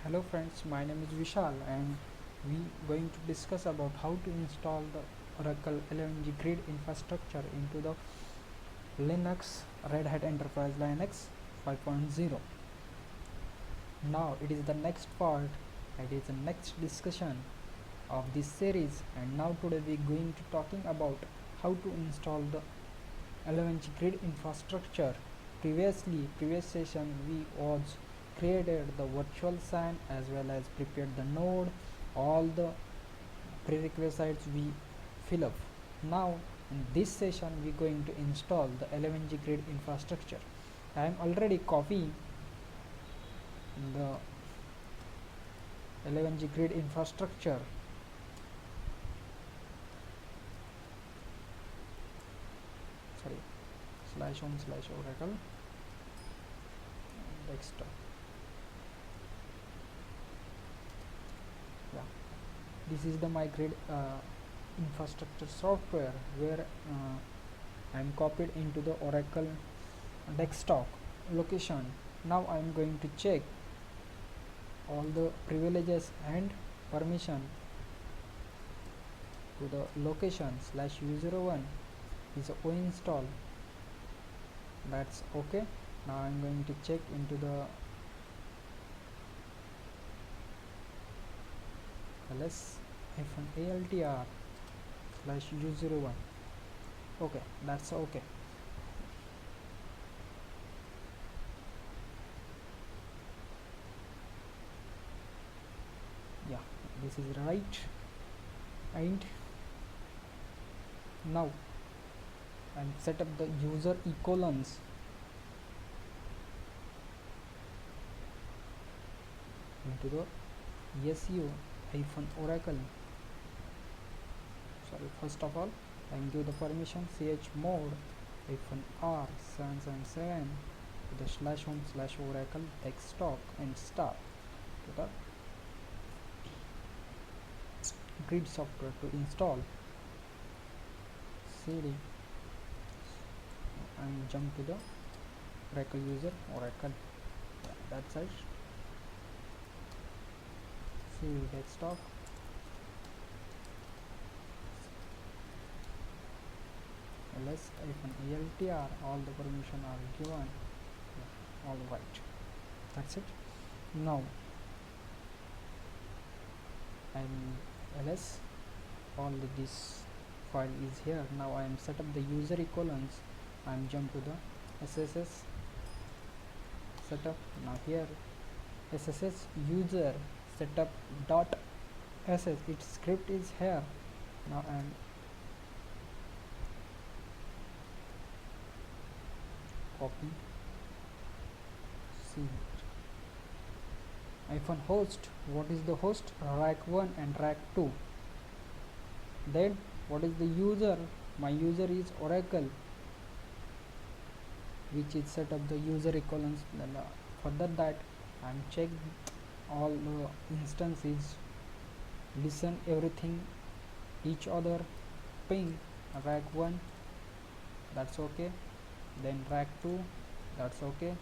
Hello friends, my name is Vishal and we going to discuss about how to install the Oracle 11G grid infrastructure into the Linux Red Hat Enterprise Linux 5.0. Now it is the next part, it is the next discussion of this series, and now today we going to talking about how to install the 11G grid infrastructure. Previous session we was created the virtual SAN as well as prepared the node, all the prerequisites we fill up. Now in this session we going to install the 11G grid infrastructure. I am already copying the 11G grid infrastructure. Sorry, /home/oracle desktop. Yeah, this is the my grid infrastructure software where I am copied into the Oracle desktop location. Now I am going to check all the privileges and permission to the location /u01 is o install. That's okay. Now I'm going to check into the ls-altr/u01. Okay, that's okay. Yeah, this is right. And now I'm set up the user ecolons into the esxi-oracle. Sorry, first of all I'm give the permission chmod -r 777 to the /home/oracle desktop and start to the grid software to install cd and jump to the Oracle user Oracle. Yeah, that's it. cd desktop ls-altr, all the permission are given. Yeah, all right, that's it. Now and ls all this file is here. Now I am set up the user ecolons. I am jump to the sss setup. Now here sss user setup dot ss, its script is here. Now I am copy c -host. What is the host? rack1 and rack2. Then what is the user? My user is Oracle, which is set up the user equivalence. Then further that I'm check all the instances, listen everything each other, ping rack1, that's okay. Then rack2, that's okay.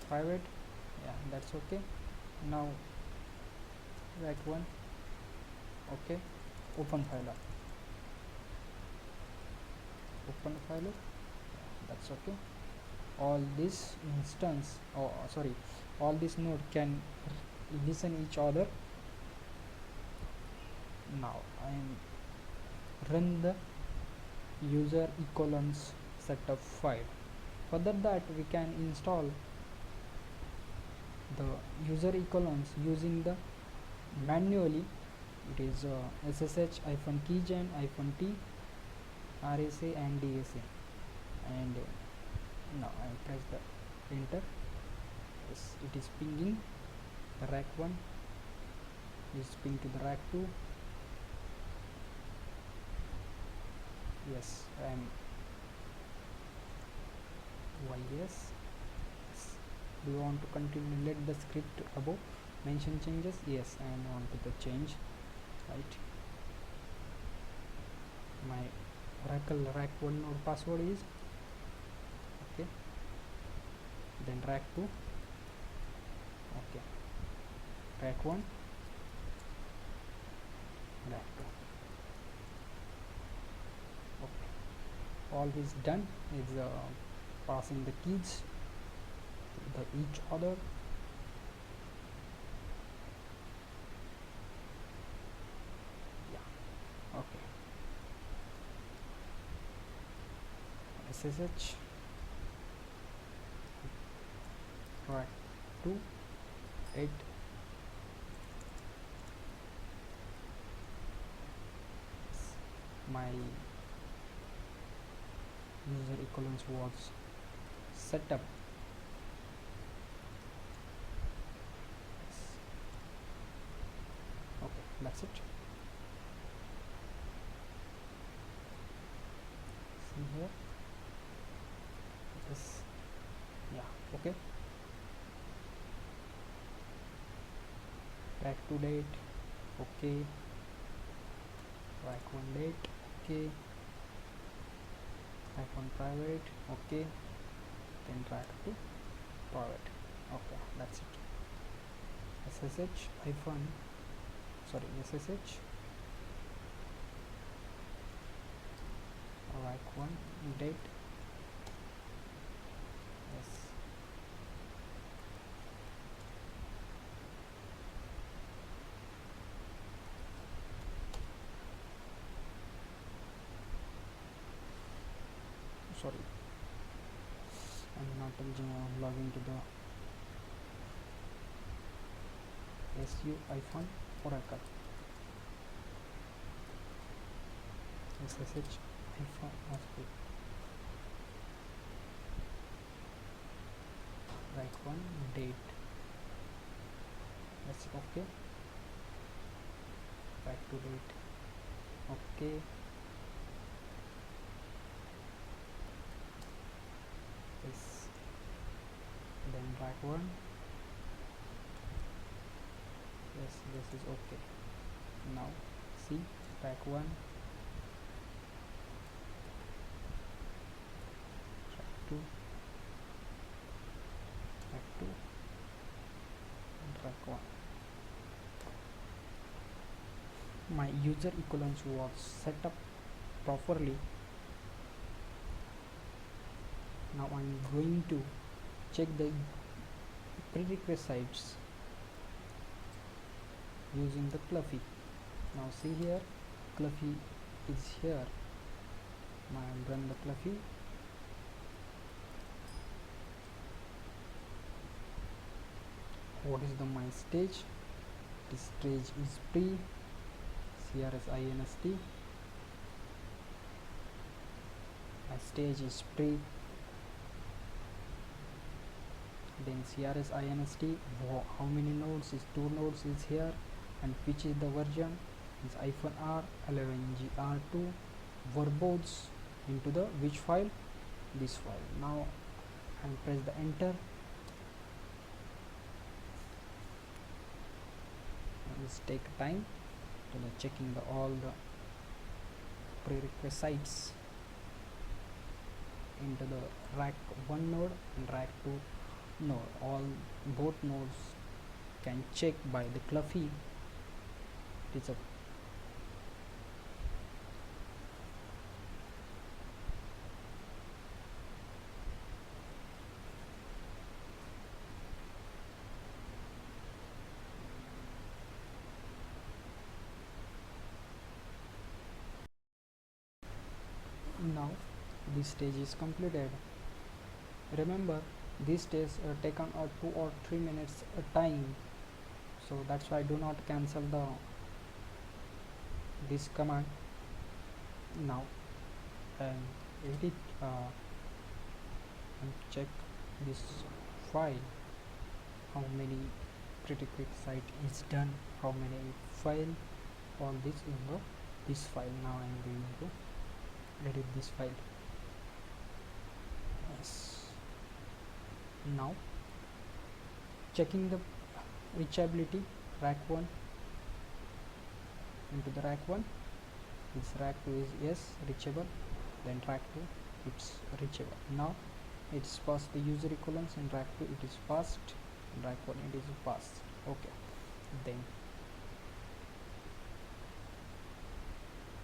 Private, yeah, that's okay. Now rack1, okay. Open file, that's okay. All this instance, oh sorry, all this node can listen each other. Now I am run the user ecolons setup file. Further that we can install the user ecolons using the manually. It is ssh-keygen -t RSA and DSA, and now I press the enter. Yes, it is pinging the rack1, is ping to the rack2. Yes, and yes. Do you want to continue? Let the script above mention changes. Yes, I want to the change, right? My Oracle rack1 node password is okay. Then rack2 rack 1, rack 2. Okay, all is done is passing the keys to the each other. Yeah, okay. SSH rack 2 8. My user equivalence was set up. Yes. Okay, that's it. See here. Yes. Yeah. Okay. Track to date. Okay. Track 1 date. Okay. Track 1 private. Okay. Then track 2 private. Okay, that's it. SSH hyphen, sorry, SSH rack 1 date. Yes. Sorry, I'm not logging to the SU hyphen Oracle. SSH hyphen Oracle. Rack 1 date. That's okay. Rack 2 date. Okay. Yes. Then rack 1. Yes, this is okay. Now see rack 1, rack 2, rack 2 and rack 1. My user equivalence was set up properly. Now I'm going to check the prerequisites using the Cluffy. Now see here, Cluffy is here. Now I run the Cluffy. What is the my stage? This stage is pre CRSINST. My stage is pre. Then CRSINST. How many nodes is 2 nodes is here, and which is the version is -R 11GR2 verbodes into the which file, this file. Now and press the enter. Let's take time to the checking the all the prerequisites into the rack 1 node and rack 2 node. All both nodes can check by the Cluffy. It is a now this stage is completed. Remember, this stage taken 2 or 3 minutes time, so that's why do not cancel the this command. Now and edit and check this file, how many prerequisite is done, how many file, all this in the this file. Now I am going to edit this file. Yes. Now checking the reachability, rack 1 into the rack 1, this rack 2 is yes reachable, then rack 2 it's reachable. Now it's passed the user equivalence, in rack 2 it is passed, in rack 1 it is passed. Okay, Then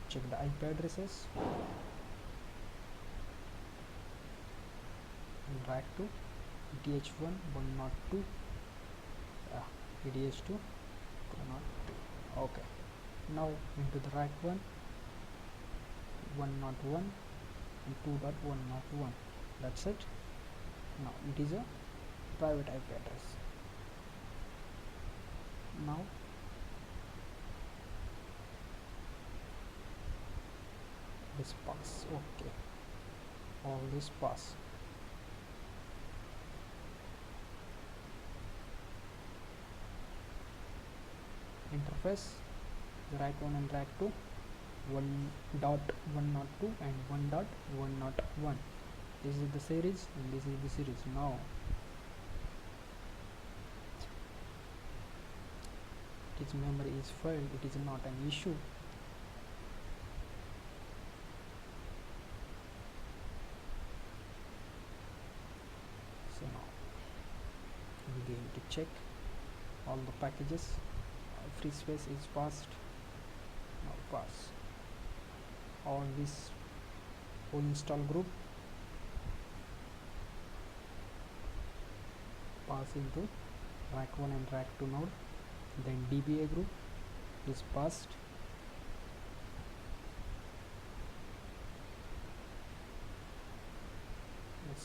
check the IP addresses and rack 2 ETH1 102, EDH2 202. Okay, now into the rack 1 101 and 2.101. That's it. Now it is a private IP address. Now this pass. Okay, all this pass. Interface, the rack 1 and rack 2 1.102 and 1.101. This is the series and this is the series. Now its memory is filled, it is not an issue. So now we are going to check all the packages. Free space is passed. Now pass all this whole install group, pass into rack 1 and rack 2 node. Then DBA group is passed. Yes,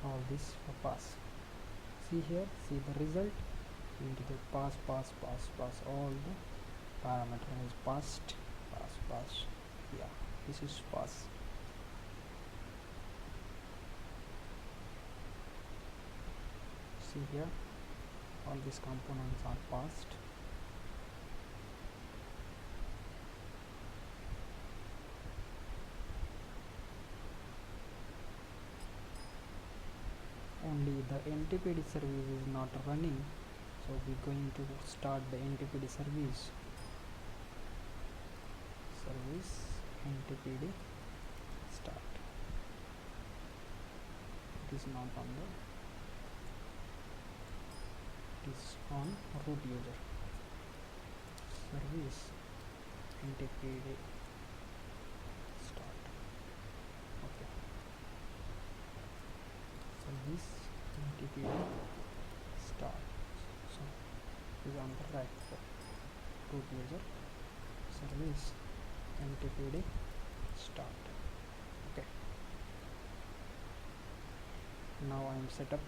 all this for pass. See here, see the result into the pass. All the parameter is passed. Pass. Yeah, this is pass. See here, all these components are passed. Only the NTPD service is not running, so we're going to start the NTPD service. NTPD start. It is not on the, it is on root user. Service NTPD start. Okay, service NTPD start. So it is on the right for root user. Service NTPD start. Okay, now I am set up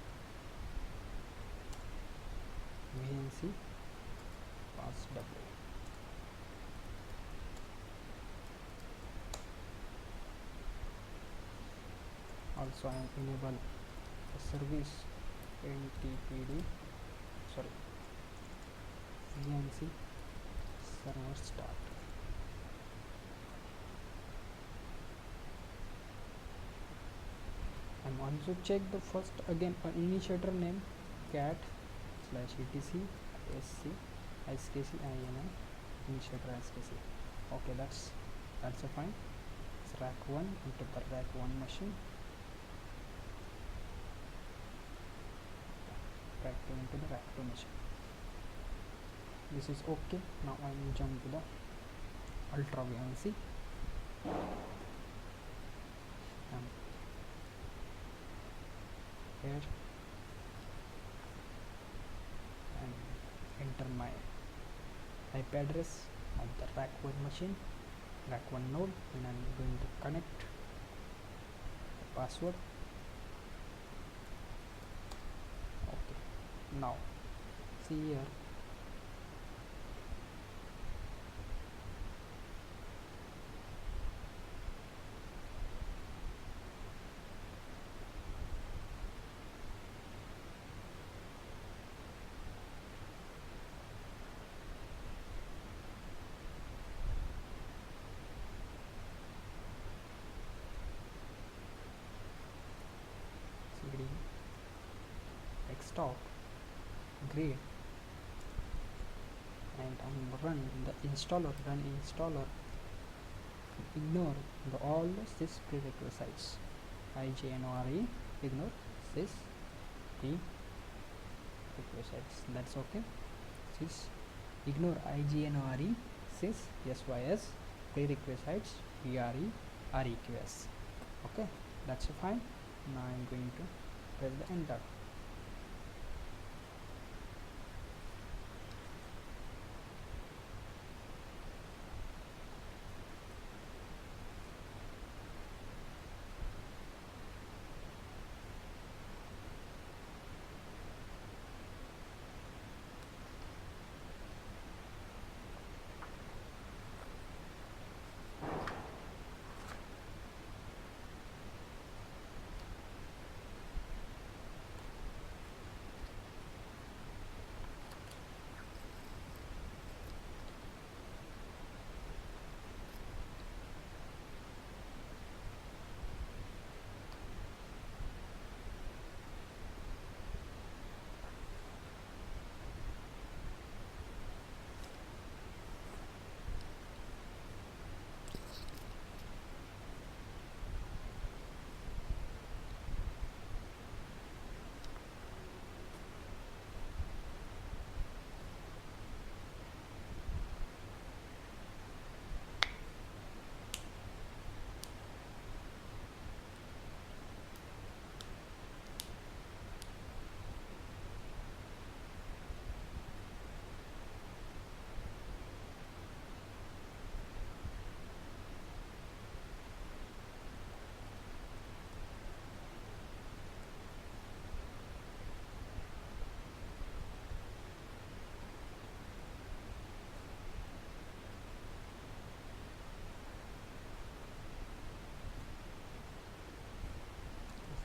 VNC pass W. Also I am enable the service NTPD, sorry, VNC server start. I'm also check the first again initiator name cat /etc esxi inm initiator esxi. Okay, that's a fine. It's rack 1 into the rack 1 machine, rack 2 into the rack 2 machine. This is okay. Now I will jump to the ultra VNC. Here and enter my IP address of the rack 1 machine, rack 1 node, and I'm going to connect the password. Okay, now see here, desktop grid, and run the installer, ignore all sys prerequisites, IGNORE, ignore sys prerequisites. That's okay. sys ignore IGNRE sys sys prerequisites pre reqs. Okay, that's fine. Now I'm going to press the enter.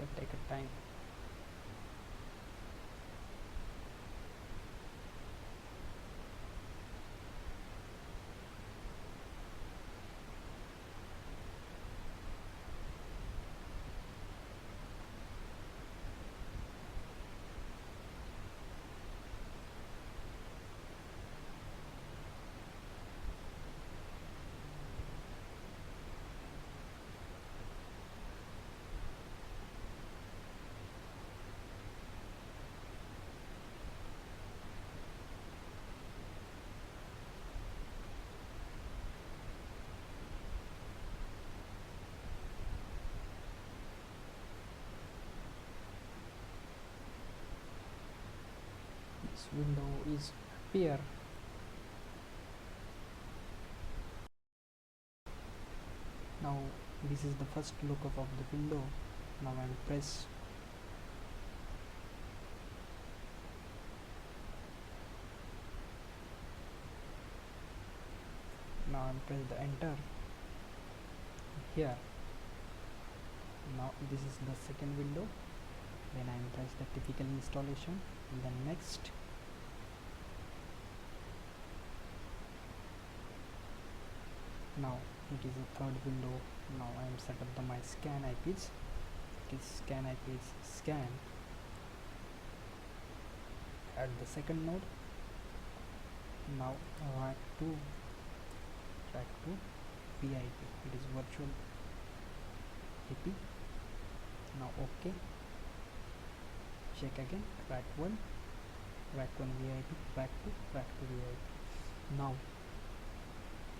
So take a time. This window is appear. Now this is the first lookup of the window. Now I will press the enter here. Now this is the second window. Then I will press the typical installation and then next. Now it is a third window. Now I am set up my scan IPs. It is scan IPs scan at the second node. Now rack 2 VIP, it is virtual IP. Now OK, check again, rack 1 VIP, rack 2 VIP. Now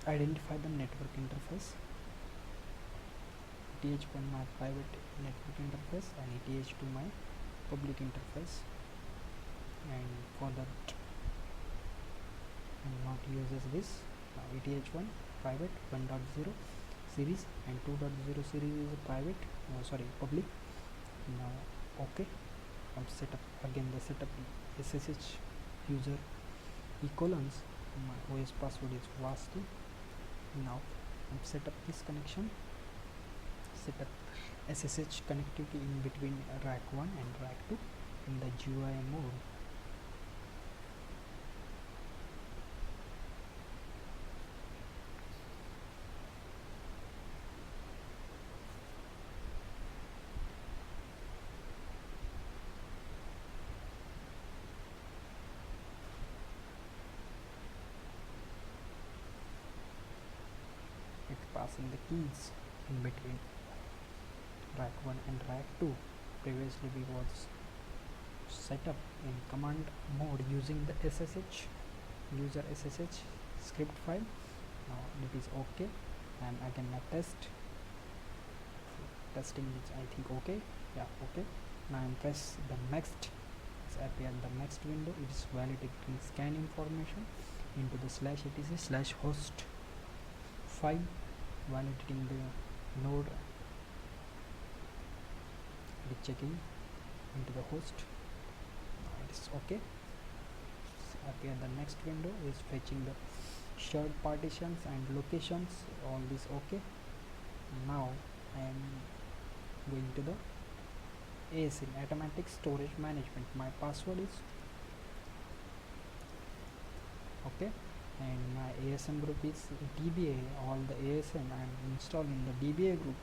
identify the network interface, ETH1 my private network interface and ETH2 my public interface, and for that I'm not uses this. Now ETH1 private 1.0 series and 2.0 series is a private, public. Now OK, I'm set up again the setup SSH user ecolons, my OS password is vasti. Now I'm set up this connection, set up SSH connectivity in between rack 1 and rack 2 in the GUI mode. Passing the keys in between rack 1 and rack 2. Previously we was set up in command mode using the SSH user ssh script file. Now it is okay, and again test testing is I think okay. Yeah, okay. Now I press the next. It's appear the next window. It is validating scan information into the slash etc slash host file, validating the node. It is checking into the host. Now it is okay. Appear the next window is fetching the shared partitions and locations. All this okay. Now I am going to the ASM, automatic storage management. My password is okay, and my ASM group is DBA. All the ASM I am installing the DBA group.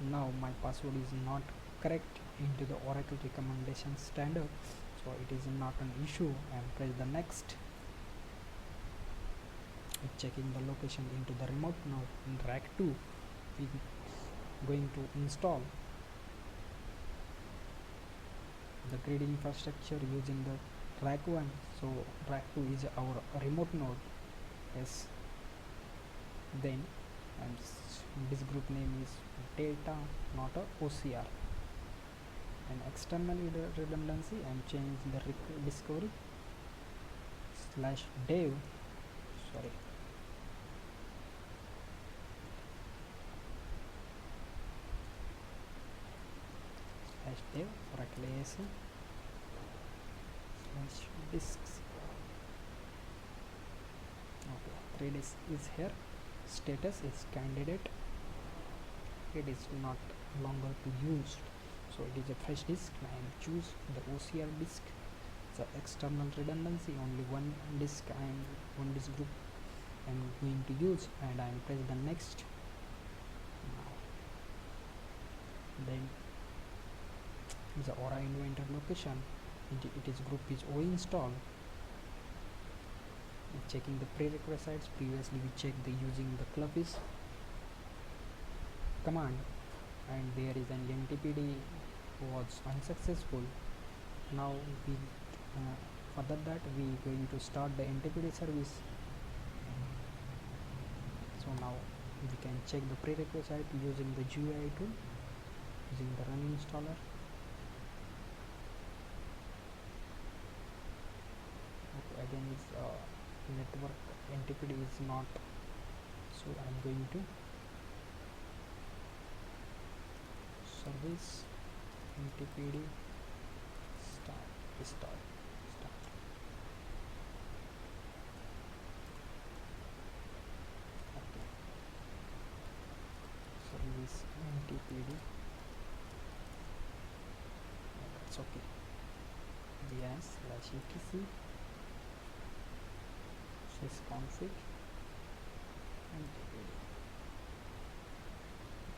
Now my password is not correct into the Oracle recommendation standard, so it is not an issue. And press the next. Checking the location into the remote. Now in rack 2 we going to install the grid infrastructure using the rack 1. So rack 2 is our remote node. Yes, then and this group name is data, not a OCR. And external redundancy, I'm changing the discovery slash dev, sorry, slash dev Oracle ASM slash disks. Okay, thread is here. Status is candidate. It is not longer to use, so it is a fresh disk, and choose the OCR disk. The external redundancy, only one disk and one disk group I'm going to use, and I press the next. Now then the Aura inventor location, it is group is O install. Checking the prerequisites. Previously we checked the using the cluffies command, and there is an NTPD was unsuccessful. Now we further that we going to start the NTPD service. So now we can check the prerequisite using the GUI tool, using the run installer. Okay, again is network NTPD is not, so I'm going to service NTPD start. Okay, service NTPD, that's okay. Yes, slash etc sysconfig NTPD,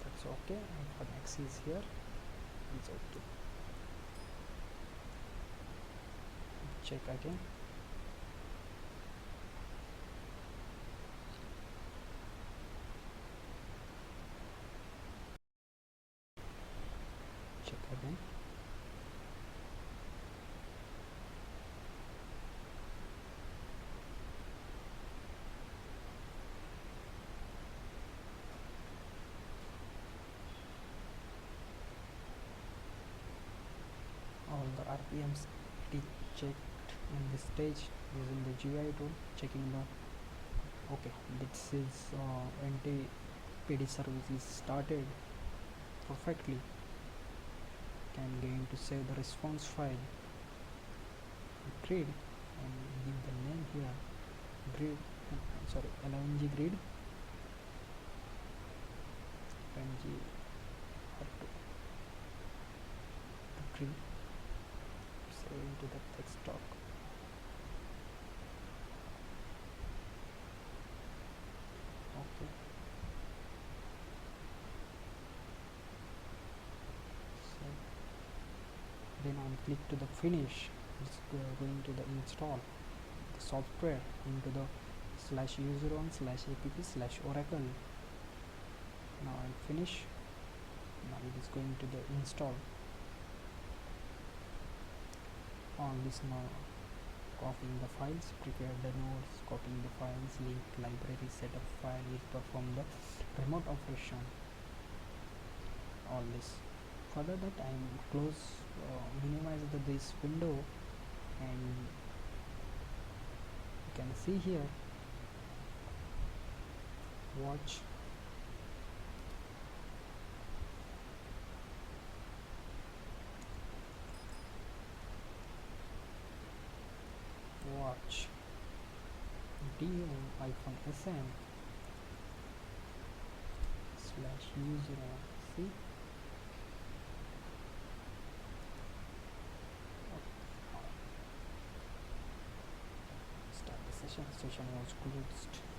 that's okay. And for esxi is here, it's okay. Check again. Check again. All the RPMs it is checked in this stage using the GUI tool, checking the okay, this is NTPD service is started perfectly. Can going to save the response file grid and give the name here grid, sorry, LNG grid, LNG R2 grid, save into the text doc. Okay, so then I'm click to the finish. It's going to the install the software into the slash user1 slash app slash oracle. Now I'll finish. Now it is going to the install all this now copying the files, prepare the nodes, copying the files, link library, setup file is perform the remote operation, all this. Further that I am close, minimize this window, and you can see here, watch, watch dm-sn slash user, see, start the session was closed.